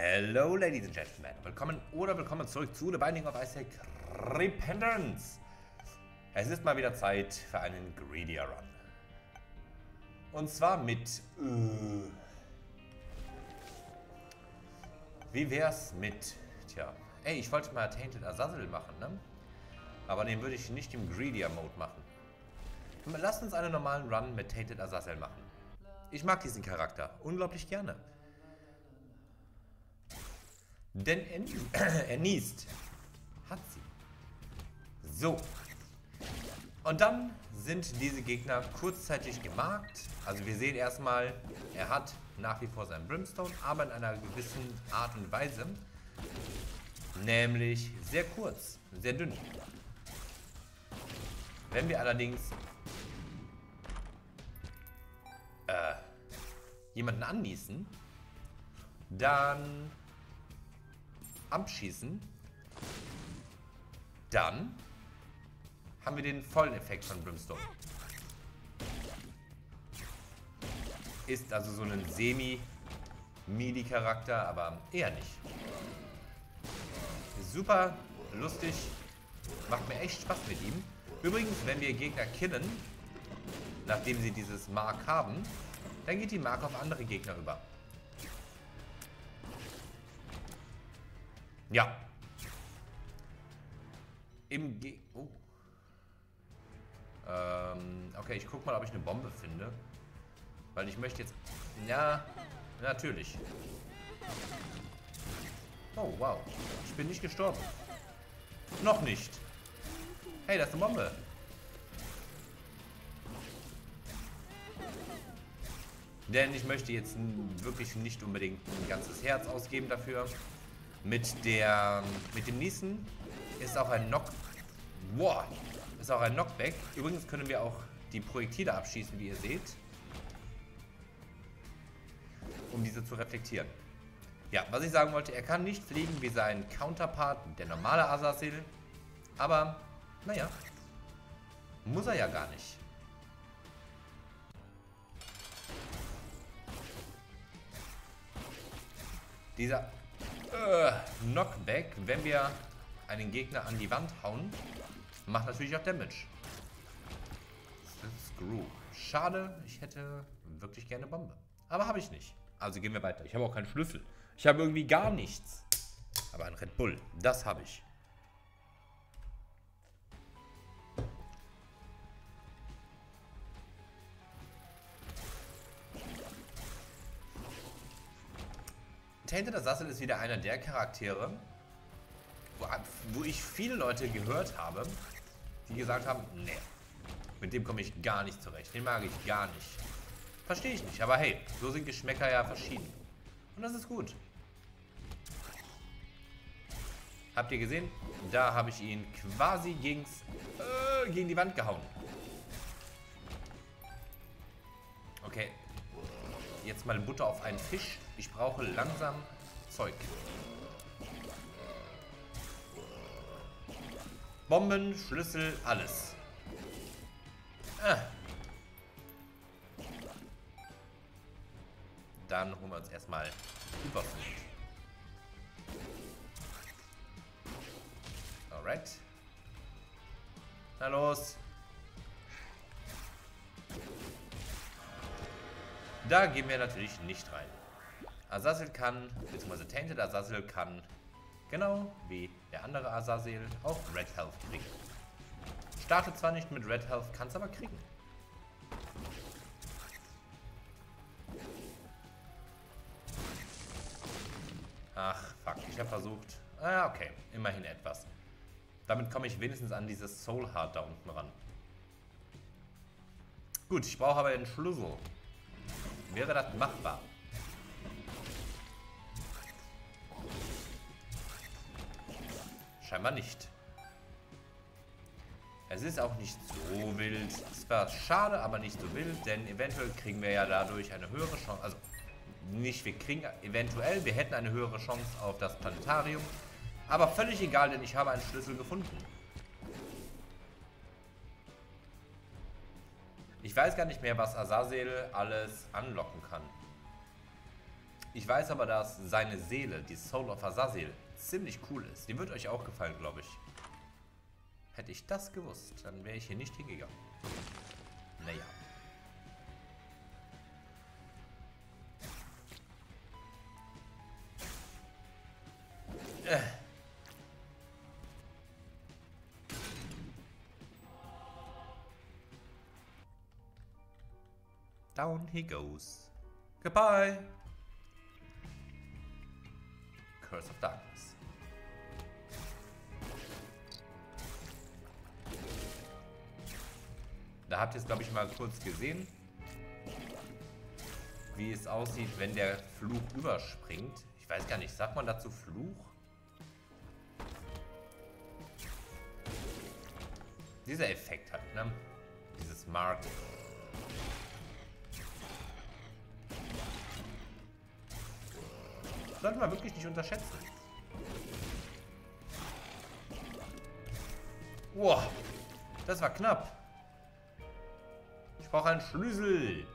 Hello, Ladies and Gentlemen. Willkommen zurück zu The Binding of Isaac Repentance. Es ist mal wieder Zeit für einen Greedier Run. Und zwar mit... Wie wär's mit... Tja, ey, ich wollte mal Tainted Azazel machen, ne? Aber den würde ich nicht im Greedier Mode machen. Lasst uns einen normalen Run mit Tainted Azazel machen. Ich mag diesen Charakter unglaublich gerne. Denn er niest. Hat sie. So. Und dann sind diese Gegner kurzzeitig gemarkt. Also wir sehen erstmal, er hat nach wie vor seinen Brimstone, aber in einer gewissen Art und Weise. Nämlich sehr kurz, sehr dünn. Wenn wir allerdings jemanden annießen, dann abschießen, dann haben wir den vollen Effekt von Brimstone. Ist also so ein Semi-Melee-Charakter, aber eher nicht. Super lustig, macht mir echt Spaß mit ihm. Übrigens, wenn wir Gegner killen, nachdem sie dieses Mark haben, dann geht die Mark auf andere Gegner über. Ja. Okay, ich guck mal, ob ich eine Bombe finde. Weil ich möchte jetzt... Ja, natürlich. Oh, wow. Ich bin nicht gestorben. Noch nicht. Hey, das ist eine Bombe. Denn ich möchte jetzt wirklich nicht unbedingt ein ganzes Herz ausgeben dafür. Mit dem Niesen ist auch ein Knockback. Übrigens können wir auch die Projektile abschießen, wie ihr seht. Um diese zu reflektieren. Ja, was ich sagen wollte, er kann nicht fliegen wie sein Counterpart, der normale Azazel. Aber, naja, muss er ja gar nicht. Dieser Knockback, wenn wir einen Gegner an die Wand hauen, macht natürlich auch Damage. Screw. Schade, ich hätte wirklich gerne Bombe. Aber habe ich nicht. Also gehen wir weiter. Ich habe auch keinen Schlüssel. Ich habe irgendwie gar nichts. Aber ein Red Bull, das habe ich. Tainted Azazel ist wieder einer der Charaktere, wo ich viele Leute gehört habe, die gesagt haben, nee, mit dem komme ich gar nicht zurecht, den mag ich gar nicht. Verstehe ich nicht, aber hey, so sind Geschmäcker ja verschieden. Und das ist gut. Habt ihr gesehen? Da habe ich ihn quasi gegen die Wand gehauen. Okay. Jetzt mal Butter auf einen Fisch. Ich brauche langsam Zeug. Bomben, Schlüssel, alles. Dann holen wir uns erstmal Überfood. Alright. Na los. Da gehen wir natürlich nicht rein. Azazel kann, beziehungsweise Tainted Azazel kann, genau wie der andere Azazel, auch Red Health kriegen. Startet zwar nicht mit Red Health, kann es aber kriegen. Ach, fuck, ich habe versucht. Ah, okay, immerhin etwas. Damit komme ich wenigstens an dieses Soul Heart da unten ran. Gut, ich brauche aber den Schlüssel. Wäre das machbar? Scheinbar nicht. Es ist auch nicht so wild. Es war schade, aber nicht so wild, denn eventuell kriegen wir ja dadurch eine höhere Chance. Also nicht, wir kriegen eventuell, wir hätten eine höhere Chance auf das Planetarium. Aber völlig egal, denn ich habe einen Schlüssel gefunden. Ich weiß gar nicht mehr, was Azazel alles anlocken kann. Ich weiß aber, dass seine Seele, die Soul of Azazel, ziemlich cool ist. Die wird euch auch gefallen, glaube ich. Hätte ich das gewusst, dann wäre ich hier nicht hingegangen. Naja. Down he goes. Goodbye. Curse of Darkness. Da habt ihr es, glaube ich, mal kurz gesehen, wie es aussieht, wenn der Fluch überspringt. Ich weiß gar nicht, sagt man dazu Fluch? Dieser Effekt hat, ne? Dieses Mark. Sollte man wirklich nicht unterschätzen. Wow, das war knapp. Ich brauche einen Schlüssel.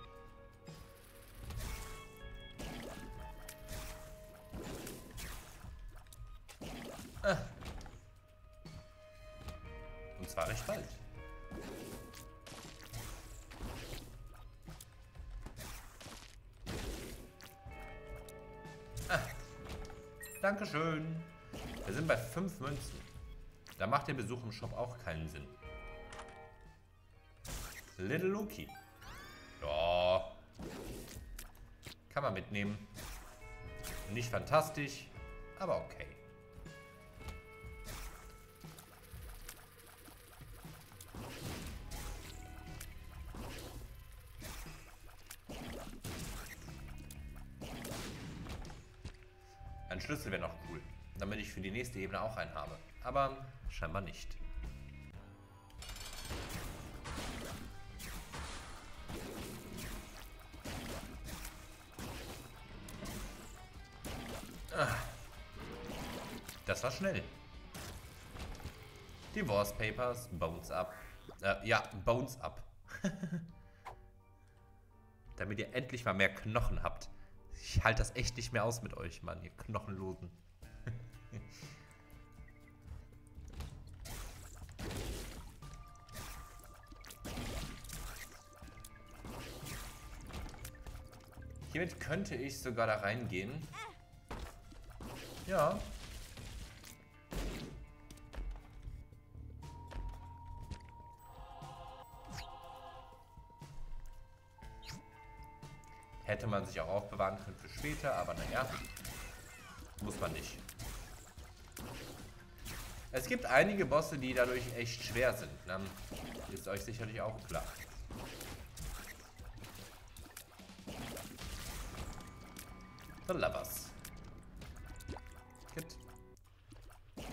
Und zwar recht bald. Dankeschön. Wir sind bei 5 Münzen. Da macht der Besuch im Shop auch keinen Sinn. Little Loki. Ja. Kann man mitnehmen. Nicht fantastisch, aber okay. Ein Schlüssel wäre noch cool, damit ich für die nächste Ebene auch einen habe. Aber scheinbar nicht. Das war schnell. Divorce Papers, Bones Up. Ja, Bones Up. Damit ihr endlich mal mehr Knochen habt. Ich halte das echt nicht mehr aus mit euch, Mann, ihr Knochenlosen. Hiermit könnte ich sogar da reingehen. Ja. Hätte man sich auch aufbewahren können für später, aber naja, muss man nicht. Es gibt einige Bosse, die dadurch echt schwer sind, ne? Ist euch sicherlich auch klar. The Lovers. Gibt.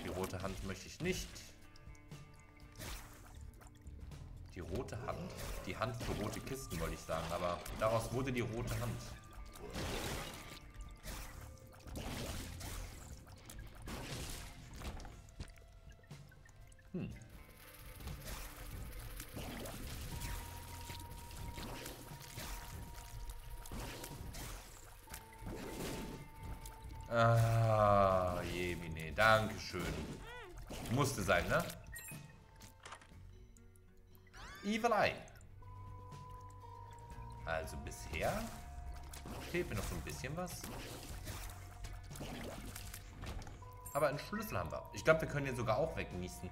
Die rote Hand möchte ich nicht. Die rote Hand? Die Hand für rote Kisten, wollte ich sagen, aber daraus wurde die rote Hand. Ah, Jemine, dankeschön. Musste sein, ne? Evil Eye. Also bisher fehlt mir noch so ein bisschen was. Aber einen Schlüssel haben wir. Ich glaube, wir können den sogar auch weggenießen.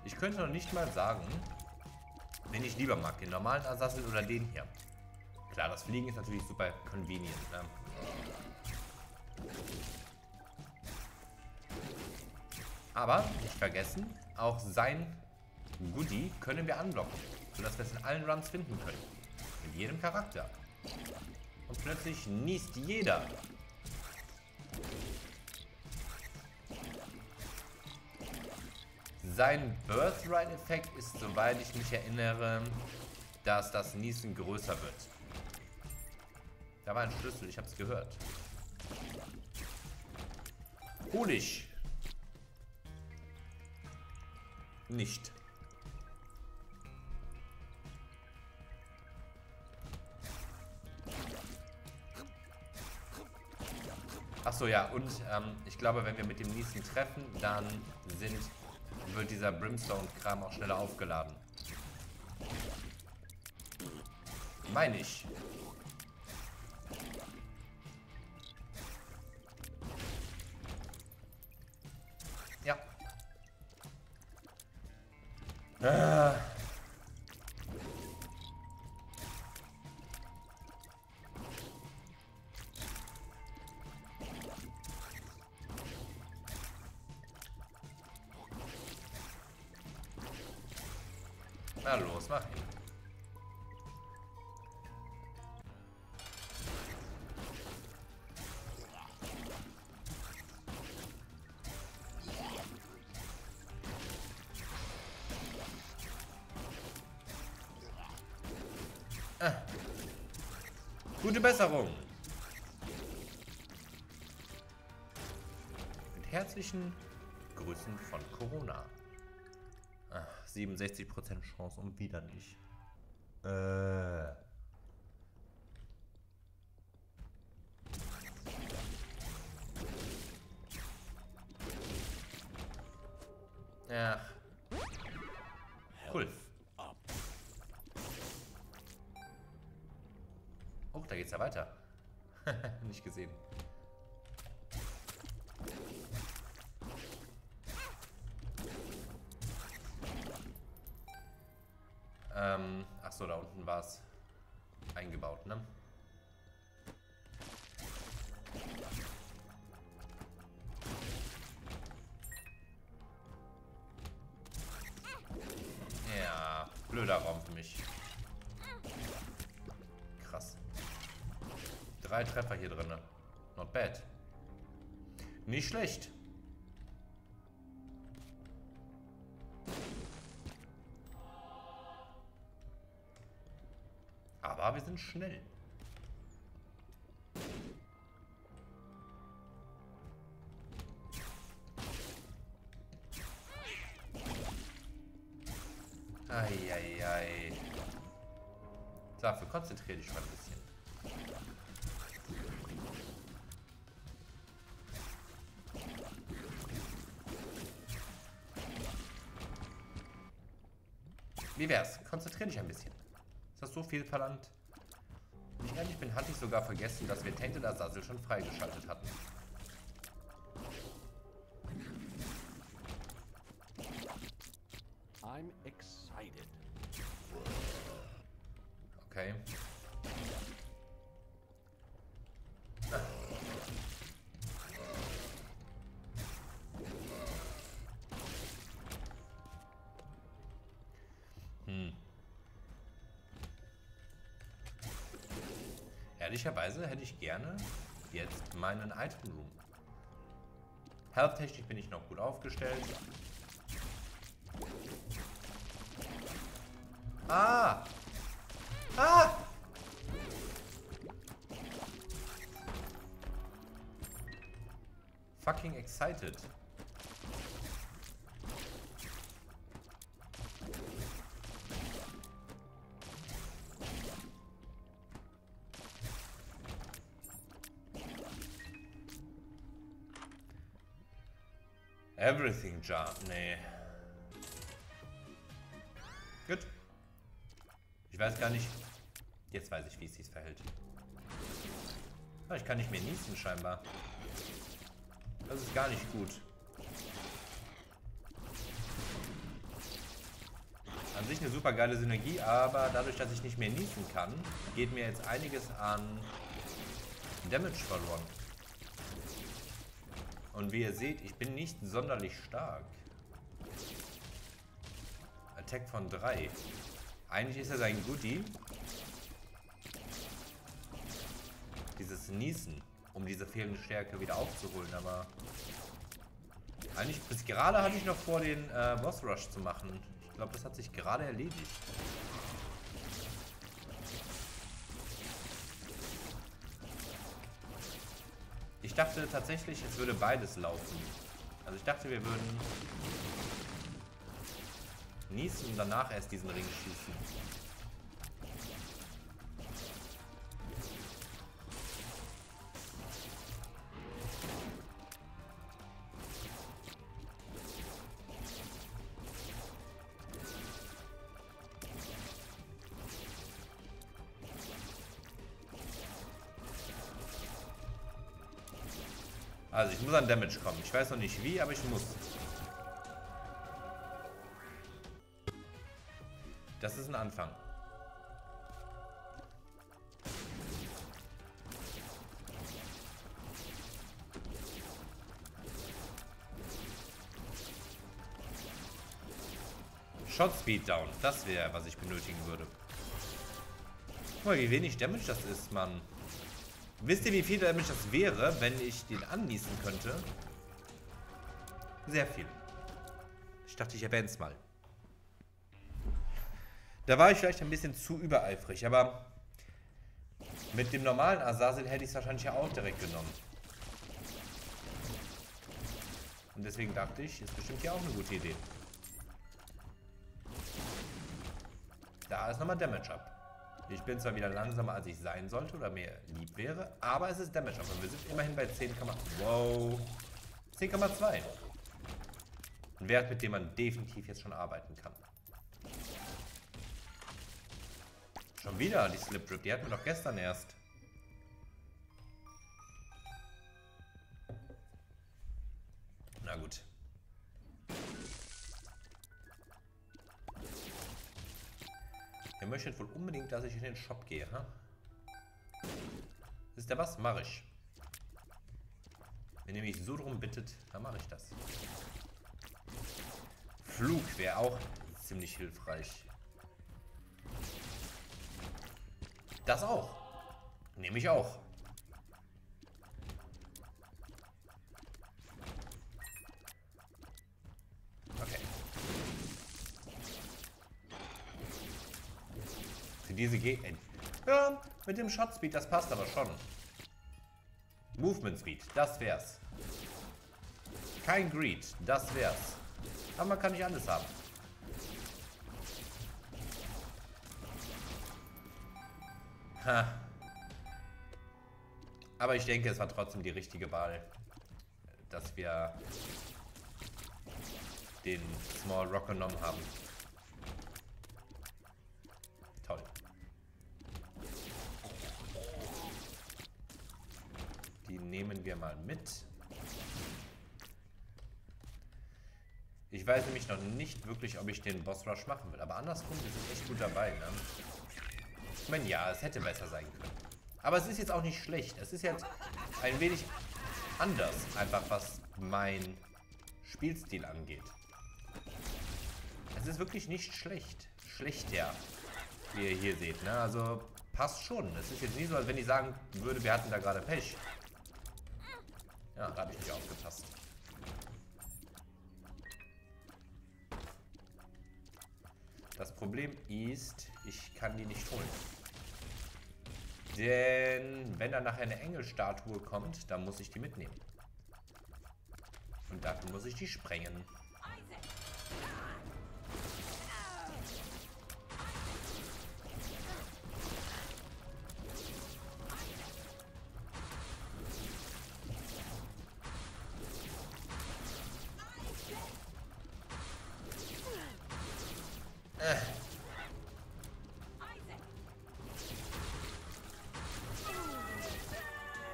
Ich könnte noch nicht mal sagen, wen ich lieber mag, den normalen Azazel oder den hier. Klar, das Fliegen ist natürlich super convenient, ne? Aber nicht vergessen, auch sein Goodie können wir unblocken, sodass wir es in allen Runs finden können. Mit jedem Charakter. Und plötzlich niest jeder. Sein Birthright-Effekt ist, soweit ich mich erinnere, dass das Niesen größer wird. Da war ein Schlüssel, ich habe es gehört. Honig. Nicht. Achso, ja, und ich glaube, wenn wir mit dem Niesen treffen, dann wird dieser Brimstone-Kram auch schneller aufgeladen. Meine ich. Ja. Na los, mach ihn. Gute Besserung. Mit herzlichen Grüßen von Corona. 67% Chance und wieder nicht. Ja. Cool. Oh, da geht's ja weiter. Nicht gesehen. Achso, da unten war es eingebaut, ne? Ja, blöder Raum für mich. Krass. 3 Treffer hier drin. Not bad. Nicht schlecht. Aber wir sind schnell. Eieiei. Dafür konzentriere dich mal ein bisschen. Wie wär's? Konzentriere dich ein bisschen. Ist das so viel verlangt? Wenn ich ehrlich bin, hatte ich sogar vergessen, dass wir Tainted Azazel schon freigeschaltet hatten. I'm excited. Okay. Ehrlicherweise hätte ich gerne jetzt meinen Item Room. Health-technisch bin ich noch gut aufgestellt. Ah! Ah! Fucking excited. Everything Jar. Nee. Gut. Ich weiß gar nicht. Jetzt weiß ich, wie es sich verhält. Ah, ich kann nicht mehr niesen scheinbar. Das ist gar nicht gut. An sich eine super geile Synergie, aber dadurch, dass ich nicht mehr niesen kann, geht mir jetzt einiges an Damage verloren. Und wie ihr seht, ich bin nicht sonderlich stark. Attack von 3. Eigentlich ist das ein Goodie. Dieses Niesen, um diese fehlende Stärke wieder aufzuholen, aber eigentlich bis gerade hatte ich noch vor, den Boss Rush zu machen. Ich glaube, das hat sich gerade erledigt. Ich dachte tatsächlich, es würde beides laufen. Also ich dachte, wir würden niesen und danach erst diesen Ring schießen. Also ich muss an Damage kommen. Ich weiß noch nicht wie, aber ich muss. Das ist ein Anfang. Shot Speed down. Das wäre, was ich benötigen würde. Guck mal, wie wenig Damage das ist, Mann. Wisst ihr, wie viel Damage das wäre, wenn ich den annießen könnte? Sehr viel. Ich dachte, ich erwähne es mal. Da war ich vielleicht ein bisschen zu übereifrig, aber mit dem normalen Azazel hätte ich es wahrscheinlich ja auch direkt genommen. Und deswegen dachte ich, ist bestimmt hier auch eine gute Idee. Da ist nochmal Damage ab. Ich bin zwar wieder langsamer, als ich sein sollte oder mir lieb wäre, aber es ist Damage ab. Und wir sind immerhin bei 10, wow, 10,2. Ein Wert, mit dem man definitiv jetzt schon arbeiten kann. Schon wieder die Slip Drip, die hatten wir doch gestern erst. Na gut. Ihr möchtet wohl unbedingt, dass ich in den Shop gehe, ha? Ist der was? Mach ich. Wenn ihr mich so drum bittet, dann mache ich das. Flug wäre auch ziemlich hilfreich. Das auch. Nehme ich auch. Okay. Für diese ja, mit dem Shot Speed, das passt aber schon. Movement Speed, das wär's. Kein Greed, das wär's. Aber man kann nicht alles haben. Ha. Aber ich denke, es war trotzdem die richtige Wahl, dass wir den Small Rock genommen haben. Toll. Die nehmen wir mal mit. Ich weiß nämlich noch nicht wirklich, ob ich den Boss Rush machen will. Aber andersrum, wir sind echt gut dabei, ne? Ich meine, ja, es hätte besser sein können. Aber es ist jetzt auch nicht schlecht. Es ist jetzt ein wenig anders, einfach was mein Spielstil angeht. Es ist wirklich nicht schlecht. Schlechter, wie ihr hier seht, ne? Also passt schon. Es ist jetzt nicht so, als wenn ich sagen würde, wir hatten da gerade Pech. Ja, da habe ich nicht aufgepasst. Das Problem ist, ich kann die nicht holen. Denn wenn da nachher eine Engelstatue kommt, dann muss ich die mitnehmen. Und dafür muss ich die sprengen.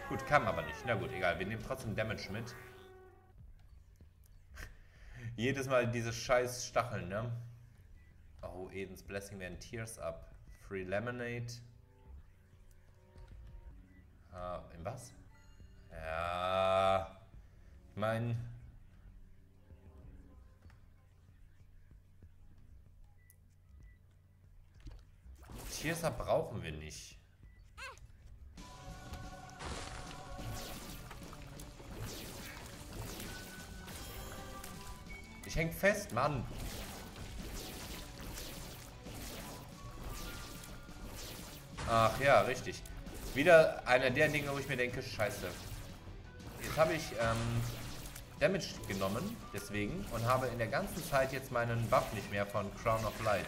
Gut, kam aber nicht. Na gut, egal. Wir nehmen trotzdem Damage mit. Jedes Mal diese scheiß Stacheln, ne? Oh, Edens Blessing werden Tears up. Free Lemonade. In was? Ja. Ich meine... Tears up brauchen wir nicht. Ich häng fest, Mann. Ach ja, richtig. Wieder einer der Dinge, wo ich mir denke, scheiße. Jetzt habe ich Damage genommen, deswegen, und habe in der ganzen Zeit jetzt meinen Buff nicht mehr von Crown of Light.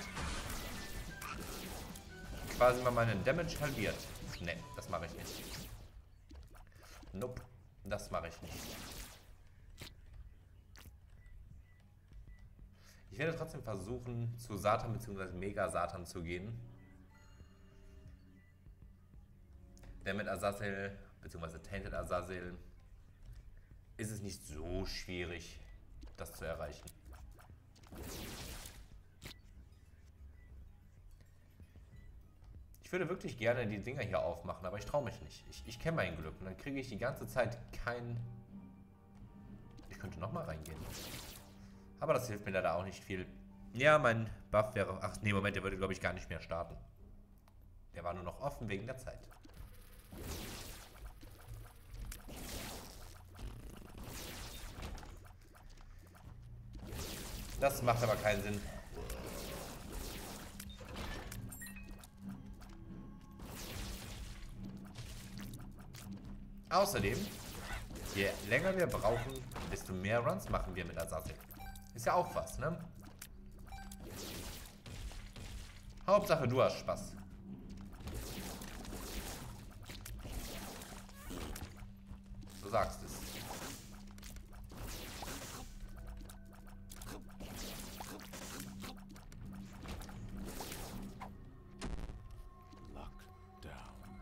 Quasi mal meinen Damage halbiert. Ne, das mache ich nicht. Nope, das mache ich nicht. Ich werde trotzdem versuchen, zu Satan bzw. Mega Satan zu gehen. Der mit Azazel bzw. Tainted Azazel ist es nicht so schwierig, das zu erreichen. Ich würde wirklich gerne die Dinger hier aufmachen, aber ich traue mich nicht. Ich kenne mein Glück und dann kriege ich die ganze Zeit kein... Ich könnte nochmal reingehen. Aber das hilft mir leider auch nicht viel. Ja, mein Buff wäre... Ach nee, Moment, der würde glaube ich gar nicht mehr starten. Der war nur noch offen wegen der Zeit. Das macht aber keinen Sinn. Außerdem, je länger wir brauchen, desto mehr Runs machen wir mit Azazel. Ist ja auch was, ne? Hauptsache, du hast Spaß. Du sagst es.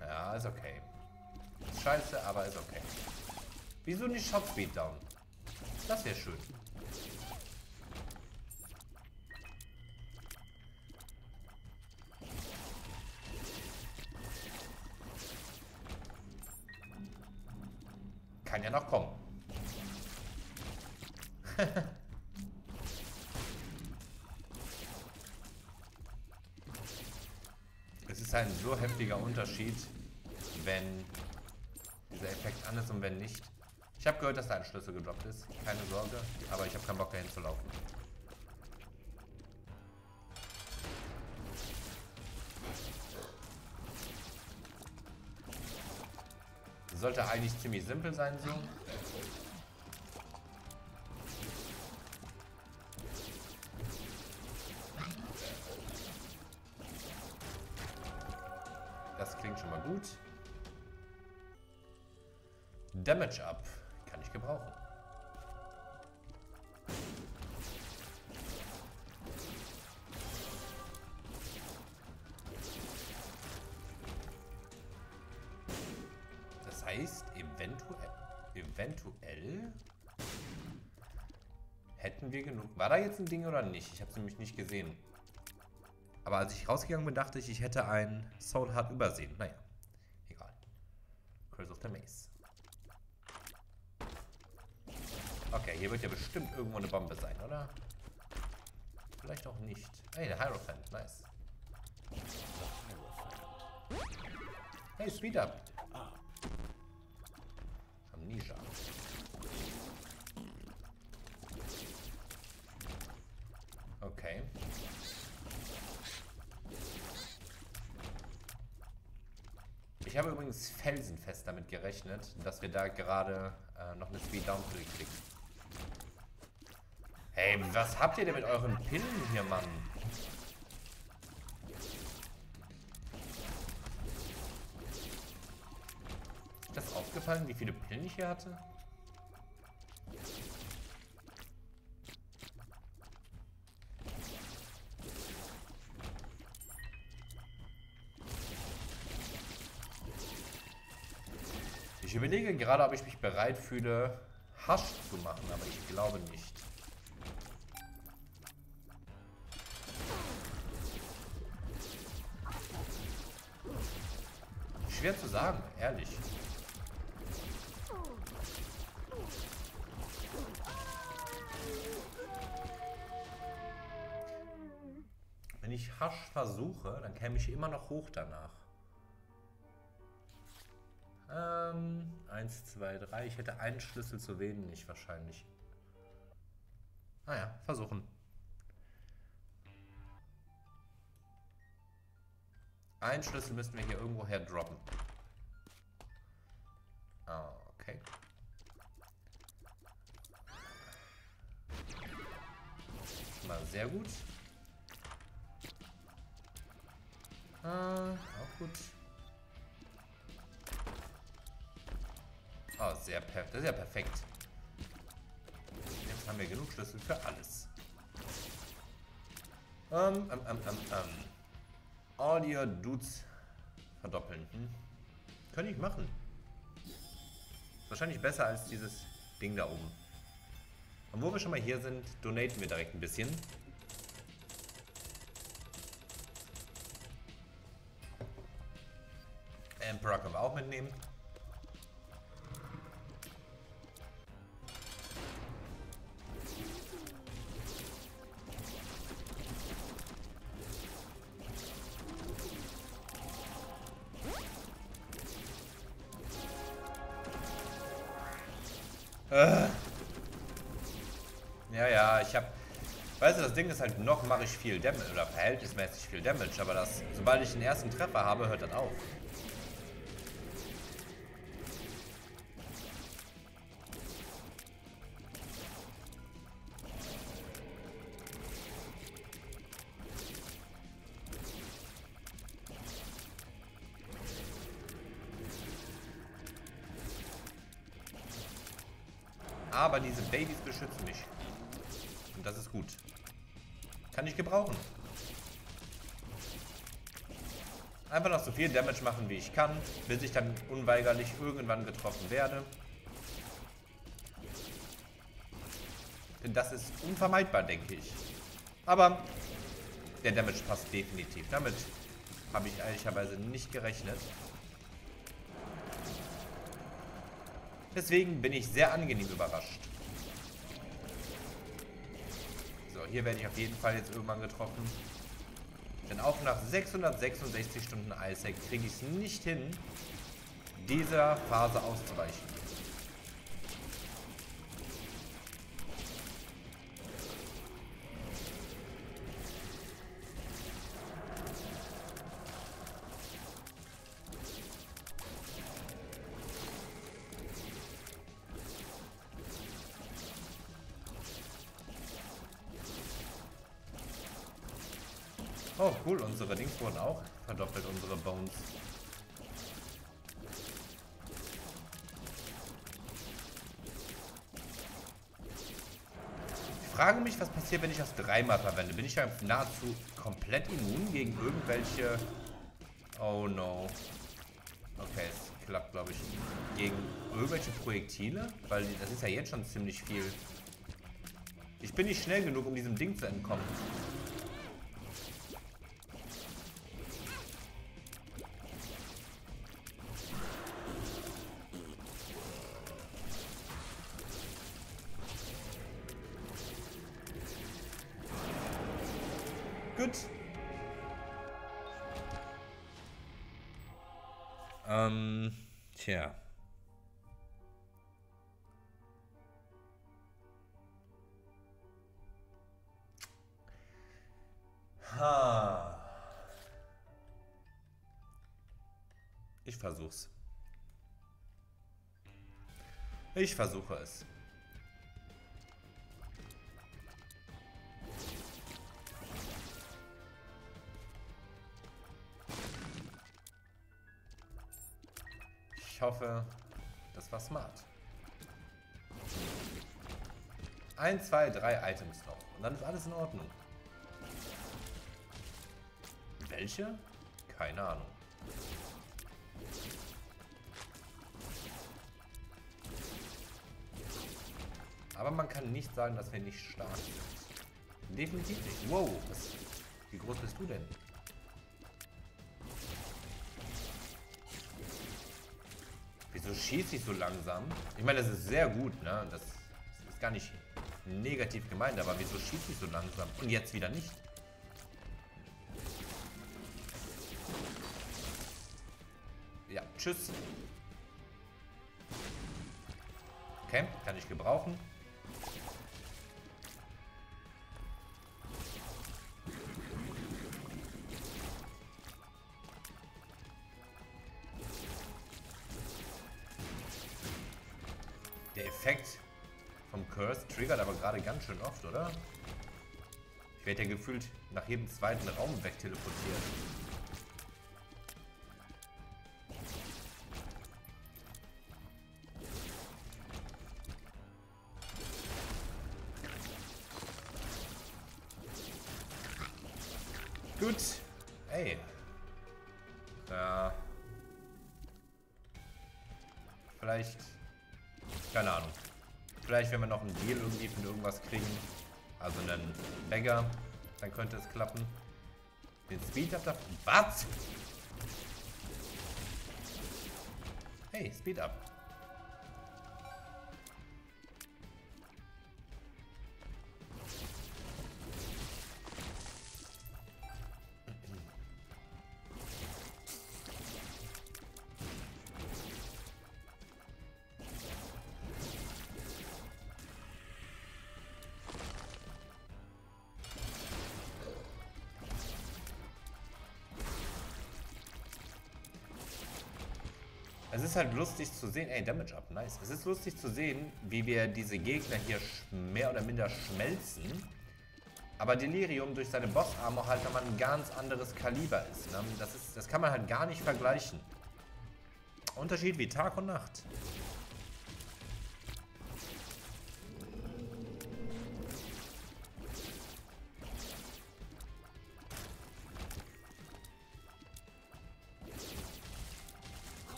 Ja, ist okay. Scheiße, aber ist okay. Wieso nicht Shot Speed down? Das wäre schön. Kann ja noch kommen. Es ist ein so heftiger Unterschied, wenn dieser Effekt an ist und wenn nicht. Ich habe gehört, dass da ein Schlüssel gedroppt ist. Keine Sorge, aber ich habe keinen Bock dahin zu laufen. Sollte eigentlich ziemlich simpel sein so. Das klingt schon mal gut. Damage Up kann ich gebrauchen. Das heißt, eventuell hätten wir genug. War da jetzt ein Ding oder nicht? Ich habe es nämlich nicht gesehen. Aber als ich rausgegangen bin, dachte ich, ich hätte ein Soul Heart übersehen. Naja, egal. Curse of the Maze. Okay, hier wird ja bestimmt irgendwo eine Bombe sein, oder? Vielleicht auch nicht. Hey, der Hierophant, nice. Hey, Speed Up. Amnesia. Okay. Ich habe übrigens felsenfest damit gerechnet, dass wir da gerade noch eine Speed Down kriegen. Hey, was habt ihr denn mit euren Pillen hier, Mann? Ist das aufgefallen, wie viele Pillen ich hier hatte? Ich überlege gerade, ob ich mich bereit fühle, Hasch zu machen, aber ich glaube nicht. Schwer zu sagen, ehrlich. Wenn ich Hasch versuche, dann käme ich immer noch hoch danach. 1, 2, 3. Ich hätte einen Schlüssel zu wenig wahrscheinlich. Naja, versuchen. Einen Schlüssel müssten wir hier irgendwo her droppen. Okay. Schon mal sehr gut. Auch gut. Oh, das ist ja perfekt. Jetzt haben wir genug Schlüssel für alles. All your Dudes verdoppeln. Könnte ich machen. Wahrscheinlich besser als dieses Ding da oben. Und wo wir schon mal hier sind, donaten wir direkt ein bisschen. Emperor können wir auch mitnehmen. Ja, ich hab... Weißt du, das Ding ist halt, noch mache ich viel Damage, oder verhältnismäßig viel Damage, aber das, sobald ich den ersten Treffer habe, hört das auf. Aber diese Babys beschützen mich. Und das ist gut. Kann ich gebrauchen. Einfach noch so viel Damage machen, wie ich kann, bis ich dann unweigerlich irgendwann getroffen werde. Denn das ist unvermeidbar, denke ich. Aber der Damage passt definitiv. Damit habe ich ehrlicherweise nicht gerechnet. Deswegen bin ich sehr angenehm überrascht. So, hier werde ich auf jeden Fall jetzt irgendwann getroffen. Denn auch nach 666 Stunden Isaac kriege ich es nicht hin, dieser Phase auszuweichen. Oh, cool, unsere Dings wurden auch verdoppelt, unsere Bones. Ich frage mich, was passiert, wenn ich das dreimal verwende. Bin ich ja nahezu komplett immun gegen irgendwelche... Oh no. Okay, es klappt, glaube ich. Gegen irgendwelche Projektile? Weil das ist ja jetzt schon ziemlich viel. Ich bin nicht schnell genug, um diesem Ding zu entkommen. Gut. Tja. Ich versuch's. Ich versuche es. Ich hoffe, das war smart. 1, 2, 3 Items noch. Und dann ist alles in Ordnung. Welche? Keine Ahnung. Aber man kann nicht sagen, dass wir nicht stark sind. Definitiv nicht. Wow, wie groß bist du denn? Wieso schieße ich so langsam? Ich meine, das ist sehr gut, ne? Das ist gar nicht negativ gemeint, aber wieso schieße ich so langsam? Und jetzt wieder nicht. Ja, tschüss. Okay, kann ich gebrauchen. Der Effekt vom Curse triggert aber gerade ganz schön oft, oder? Ich werde ja gefühlt nach jedem zweiten Raum wegteleportiert. Gut. Ey. Ja. Vielleicht. Keine Ahnung. Vielleicht, wenn wir noch einen Deal irgendwie von irgendwas kriegen. Also einen Bagger. Dann könnte es klappen. Den Speed Up da... Was? Hey, Speed Up. Es ist halt lustig zu sehen, ey, Damage up, nice. Es ist lustig zu sehen, wie wir diese Gegner hier mehr oder minder schmelzen. Aber Delirium durch seine Boss-Armor halt nochmal ein ganz anderes Kaliber ist. Ne? Das kann man halt gar nicht vergleichen. Unterschied wie Tag und Nacht.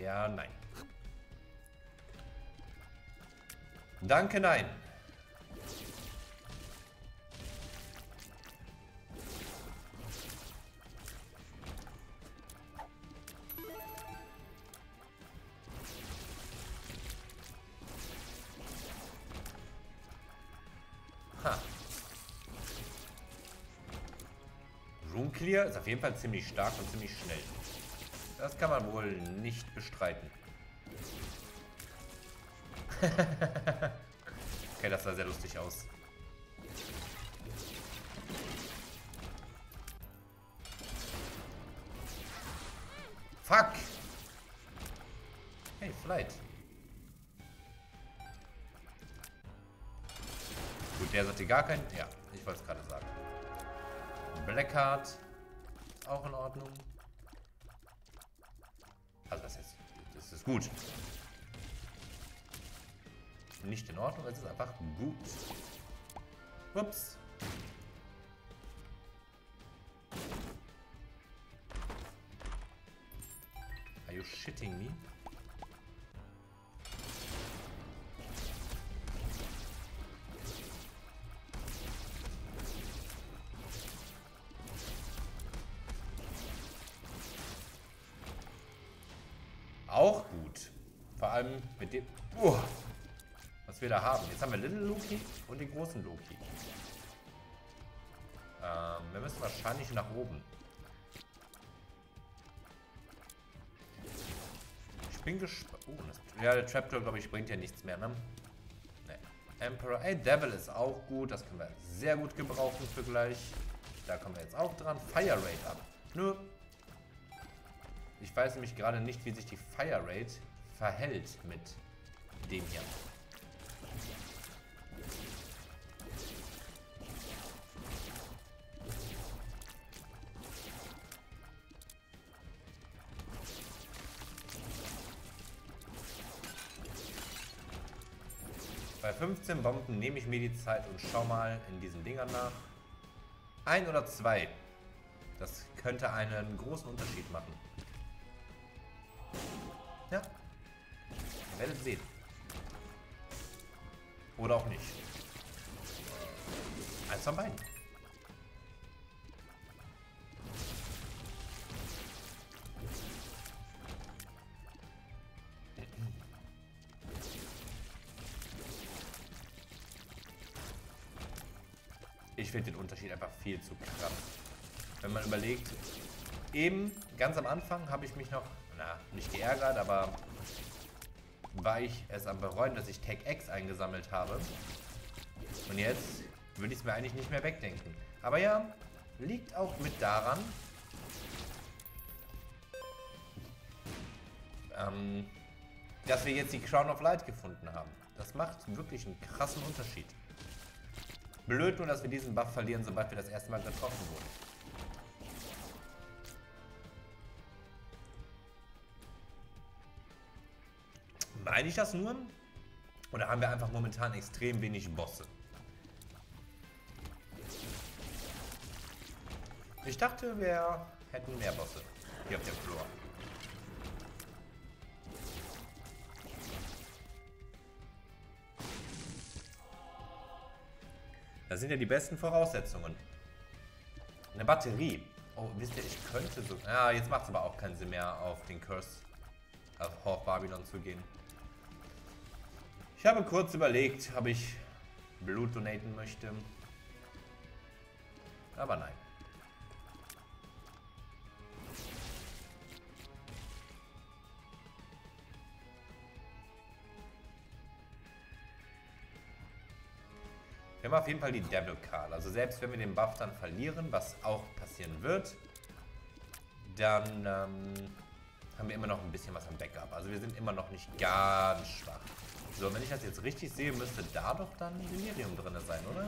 Ja, nein. Danke, nein. Ha. Room Clear ist auf jeden Fall ziemlich stark und ziemlich schnell. Das kann man wohl nicht bestreiten. Okay, das sah sehr lustig aus. Fuck! Hey, Flight. Gut, der hatte gar keinen... Ja, ich wollte es gerade sagen. Blackheart ist auch in Ordnung. Also das ist gut. Nicht in Ordnung, es ist einfach gut. Ups. Are you shitting me? Auch gut. Vor allem mit dem... was wir da haben. Jetzt haben wir Little Loki und den großen Loki. Wir müssen wahrscheinlich nach oben. Ich bin gespannt. Ja, der Trapdoor, glaube ich, bringt ja nichts mehr, ne? Nee. Emperor. Ey, Devil ist auch gut. Das können wir sehr gut gebrauchen für gleich. Da kommen wir jetzt auch dran. Fire Rate ab. Nö. Ich weiß nämlich gerade nicht, wie sich die Fire Rate verhält mit dem hier. Bei 15 Bomben nehme ich mir die Zeit und schau mal in diesen Dingern nach. 1 oder 2. Das könnte einen großen Unterschied machen. Ja. Ihr werdet sehen. Oder auch nicht. Eins von beiden. Ich finde den Unterschied einfach viel zu krass. Wenn man überlegt, eben ganz am Anfang habe ich mich noch, nicht geärgert, aber war ich es am bereuen, dass ich Tech X eingesammelt habe. Und jetzt würde ich es mir eigentlich nicht mehr wegdenken. Aber ja, liegt auch mit daran, dass wir jetzt die Crown of Light gefunden haben. Das macht wirklich einen krassen Unterschied. Blöd nur, dass wir diesen Buff verlieren, sobald wir das erste Mal getroffen wurden. Meine ich das nur? Oder haben wir einfach momentan extrem wenig Bosse? Ich dachte, wir hätten mehr Bosse hier auf dem Floor. Das sind ja die besten Voraussetzungen. Eine Batterie. Oh, wisst ihr, ich könnte so... Ja, jetzt macht es aber auch keinen Sinn mehr, auf den Curse, auf Horde Babylon zu gehen. Ich habe kurz überlegt, ob ich Blut donaten möchte. Aber nein. Wir haben auf jeden Fall die Devil Card. Also selbst wenn wir den Buff dann verlieren, was auch passieren wird, dann haben wir immer noch ein bisschen was am Backup. Also wir sind immer noch nicht ganz schwach. So, wenn ich das jetzt richtig sehe, müsste da doch dann Delirium drin sein, oder?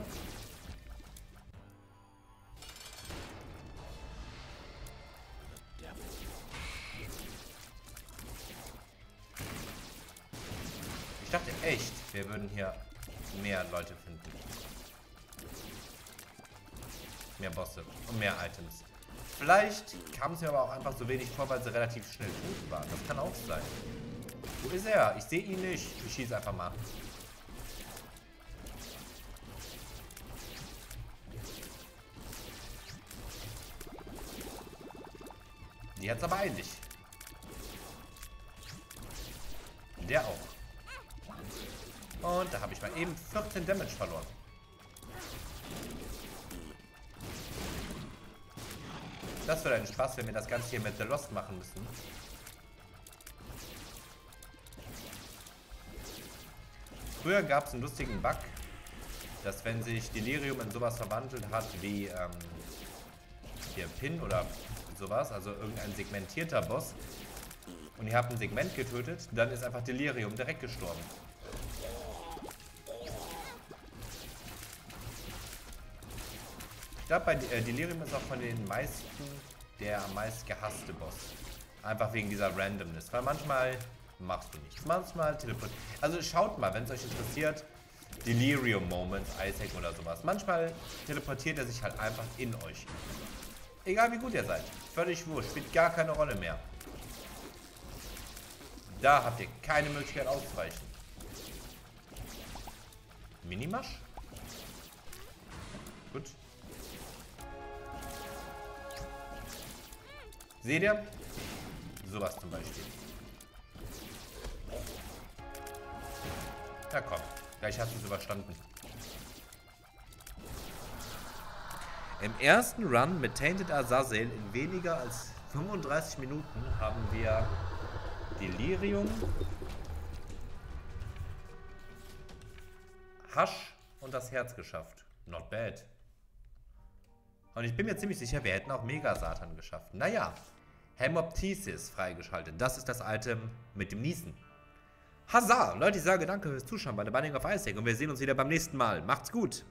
Ich dachte echt, wir würden hier mehr Leute finden. Mehr Bosse und mehr Items. Vielleicht kam es mir aber auch einfach so wenig vor, weil sie relativ schnell tot waren. Das kann auch sein. Wo ist er? Ich sehe ihn nicht. Ich schieße einfach mal. Die hat's aber eilig. Der auch. Und da habe ich mal eben 14 Damage verloren. Das wird ein Spaß, wenn wir das Ganze hier mit The Lost machen müssen. Früher gab es einen lustigen Bug, dass wenn sich Delirium in sowas verwandelt hat wie hier Pin oder sowas, also irgendein segmentierter Boss, und ihr habt ein Segment getötet, dann ist einfach Delirium direkt gestorben. Ich glaube, bei Delirium ist auch von den meisten der am meisten gehasste Boss. Einfach wegen dieser Randomness. Weil manchmal machst du nichts. Manchmal teleportiert. Also schaut mal, wenn es euch interessiert, Delirium Moments, Isaac oder sowas. Manchmal teleportiert er sich halt einfach in euch. Egal wie gut ihr seid. Völlig wurscht. Spielt gar keine Rolle mehr. Da habt ihr keine Möglichkeit auszuweichen. Minimasch? Gut. Seht ihr? Sowas zum Beispiel. Na komm, gleich hast du es überstanden. Im ersten Run mit Tainted Azazel in weniger als 35 Minuten haben wir Delirium, Hasch und das Herz geschafft. Not bad. Und ich bin mir ziemlich sicher, wir hätten auch Mega-Satan geschafft. Naja, Hemoptysis freigeschaltet. Das ist das Item mit dem Niesen. Hazard! Leute, ich sage danke fürs Zuschauen bei der Binding of Isaac und wir sehen uns wieder beim nächsten Mal. Macht's gut!